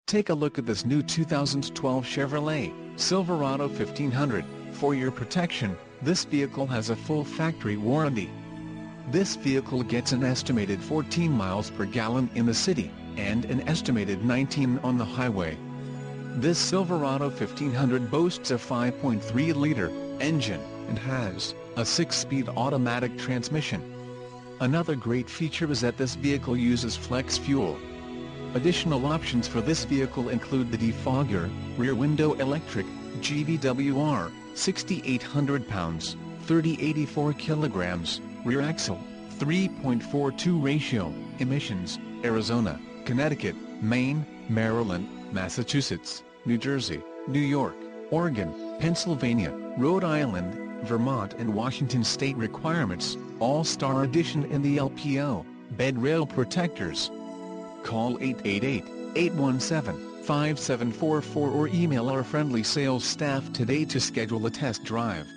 Take a look at this new 2012 Chevrolet Silverado 1500. For your protection, this vehicle has a full factory warranty. This vehicle gets an estimated 14 miles per gallon in the city, and an estimated 19 on the highway. This Silverado 1500 boasts a 5.3-liter engine, and has a 6-speed automatic transmission. Another great feature is that this vehicle uses flex fuel. Additional options for this vehicle include the defogger, rear window electric, GVWR, 6,800 pounds, 3084 kilograms, rear axle, 3.42 ratio, emissions, Arizona, Connecticut, Maine, Maryland, Massachusetts, New Jersey, New York, Oregon, Pennsylvania, Rhode Island, Vermont and Washington state requirements, All-Star Edition in the LPO, bed rail protectors. Call 888-817-5744 or email our friendly sales staff today to schedule a test drive.